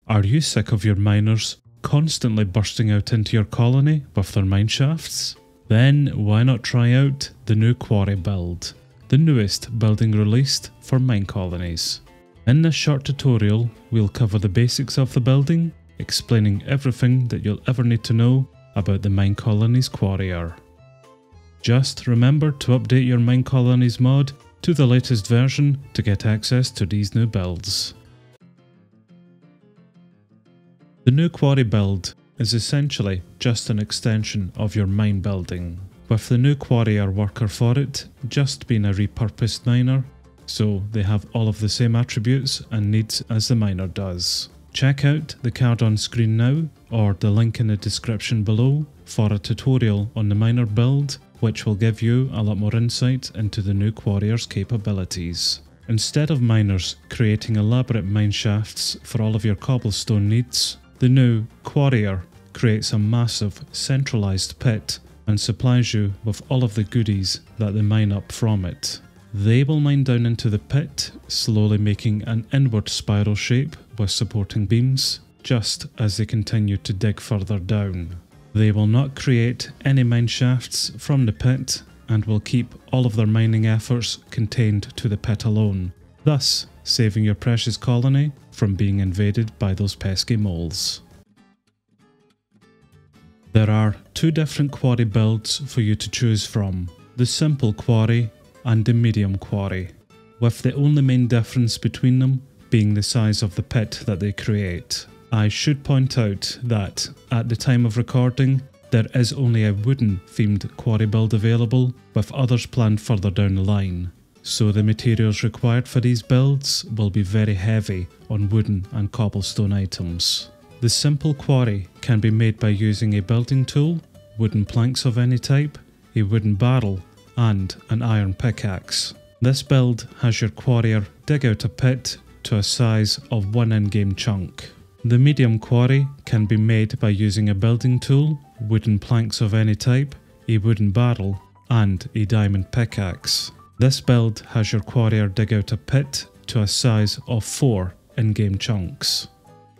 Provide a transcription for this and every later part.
Are you sick of your miners constantly bursting out into your colony with their mine shafts? Then why not try out the new Quarry build, the newest building released for MineColonies. In this short tutorial, we'll cover the basics of the building, explaining everything that you'll ever need to know about the MineColonies Quarry. Just remember to update your MineColonies mod to the latest version to get access to these new builds. The new Quarry build is essentially just an extension of your mine building, with the new Quarry worker for it just being a repurposed miner, so they have all of the same attributes and needs as the miner does. Check out the card on screen now, or the link in the description below, for a tutorial on the miner build, which will give you a lot more insight into the new Quarry's capabilities. Instead of miners creating elaborate mine shafts for all of your cobblestone needs, the new Quarry creates a massive centralized pit and supplies you with all of the goodies that they mine up from it. They will mine down into the pit, slowly making an inward spiral shape with supporting beams, just as they continue to dig further down. They will not create any mine shafts from the pit and will keep all of their mining efforts contained to the pit alone, thus saving your precious colony from being invaded by those pesky moles. There are two different Quarry builds for you to choose from, the simple Quarry and the medium Quarry, with the only main difference between them being the size of the pit that they create. I should point out that at the time of recording, there is only a wooden themed Quarry build available, with others planned further down the line. So the materials required for these builds will be very heavy on wooden and cobblestone items. The simple Quarry can be made by using a building tool, wooden planks of any type, a wooden barrel, and an iron pickaxe. This build has your Quarryer dig out a pit to a size of one in-game chunk. The medium Quarry can be made by using a building tool, wooden planks of any type, a wooden barrel, and a diamond pickaxe. This build has your Quarryer dig out a pit to a size of 4 in-game chunks.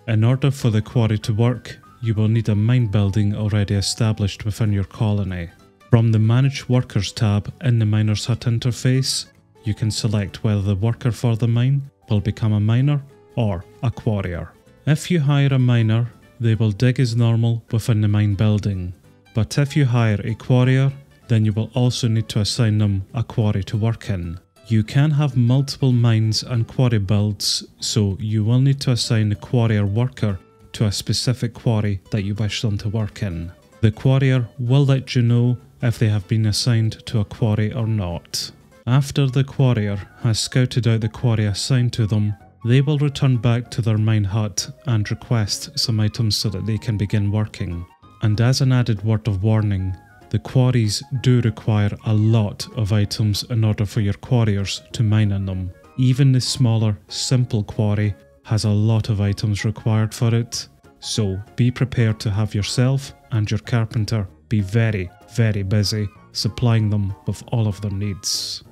In order for the Quarry to work, you will need a mine building already established within your colony. From the Manage Workers tab in the Miners Hut interface, you can select whether the worker for the mine will become a miner or a Quarryer. If you hire a miner, they will dig as normal within the mine building, but if you hire a Quarryer, then you will also need to assign them a quarry to work in. You can have multiple mines and quarry builds, so you will need to assign the Quarryer worker to a specific quarry that you wish them to work in. The Quarryer will let you know if they have been assigned to a quarry or not. After the Quarryer has scouted out the quarry assigned to them, they will return back to their mine hut and request some items so that they can begin working. And as an added word of warning, the quarries do require a lot of items in order for your quarriers to mine in them. Even the smaller, simple quarry has a lot of items required for it, so be prepared to have yourself and your carpenter be very, very busy supplying them with all of their needs.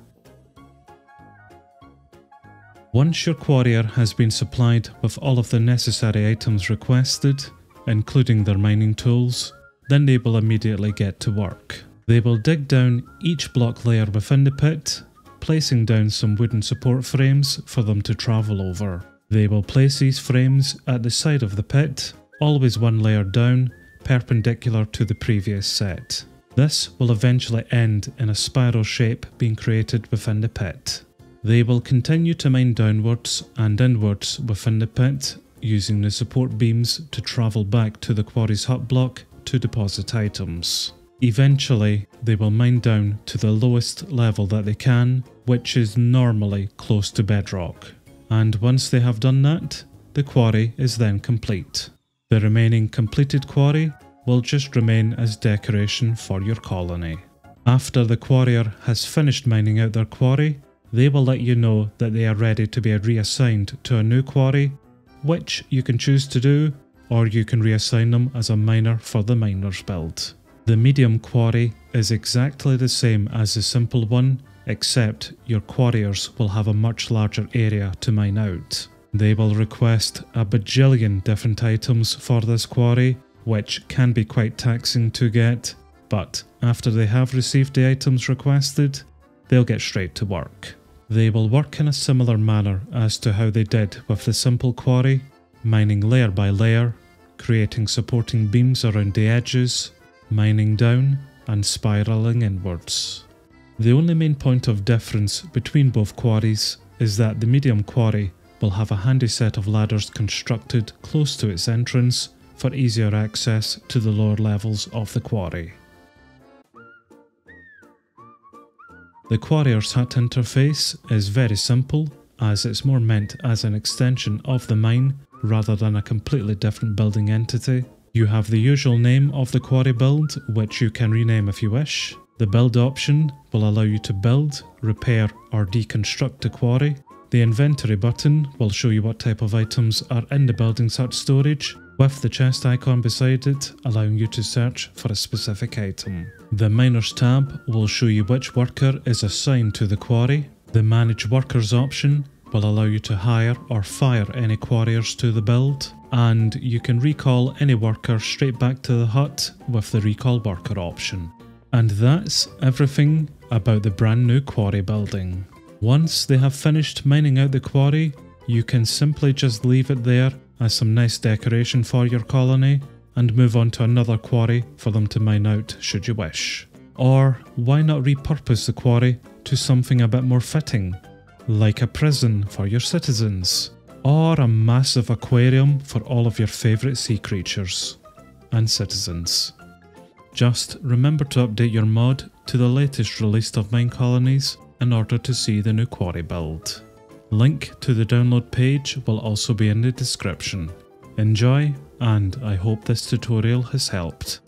Once your Quarryer has been supplied with all of the necessary items requested, including their mining tools, then they will immediately get to work. They will dig down each block layer within the pit, placing down some wooden support frames for them to travel over. They will place these frames at the side of the pit, always one layer down, perpendicular to the previous set. This will eventually end in a spiral shape being created within the pit. They will continue to mine downwards and inwards within the pit, using the support beams to travel back to the quarry's hut block to deposit items. Eventually, they will mine down to the lowest level that they can, which is normally close to bedrock. And once they have done that, the quarry is then complete. The remaining completed quarry will just remain as decoration for your colony. After the Quarryer has finished mining out their quarry, they will let you know that they are ready to be reassigned to a new quarry, which you can choose to do, or you can reassign them as a miner for the miners build. The medium quarry is exactly the same as the simple one, except your quarriers will have a much larger area to mine out. They will request a bajillion different items for this quarry, which can be quite taxing to get, but after they have received the items requested, they'll get straight to work. They will work in a similar manner as to how they did with the simple quarry, mining layer by layer, creating supporting beams around the edges, mining down and spiralling inwards. The only main point of difference between both quarries is that the medium quarry will have a handy set of ladders constructed close to its entrance for easier access to the lower levels of the quarry. The Quarry's Hut interface is very simple, as it's more meant as an extension of the mine rather than a completely different building entity. You have the usual name of the quarry build, which you can rename if you wish. The build option will allow you to build, repair or deconstruct the quarry. The inventory button will show you what type of items are in the building's hut storage, with the chest icon beside it allowing you to search for a specific item. The Miners tab will show you which worker is assigned to the quarry. The Manage Workers option will allow you to hire or fire any quarriers to the build, and you can recall any worker straight back to the hut with the Recall Worker option. And that's everything about the brand new quarry building. Once they have finished mining out the quarry, you can simply just leave it there as some nice decoration for your colony and move on to another quarry for them to mine out should you wish. Or why not repurpose the quarry to something a bit more fitting, like a prison for your citizens, or a massive aquarium for all of your favourite sea creatures and citizens. Just remember to update your mod to the latest release of MineColonies in order to see the new quarry build. Link to the download page will also be in the description. Enjoy, and I hope this tutorial has helped.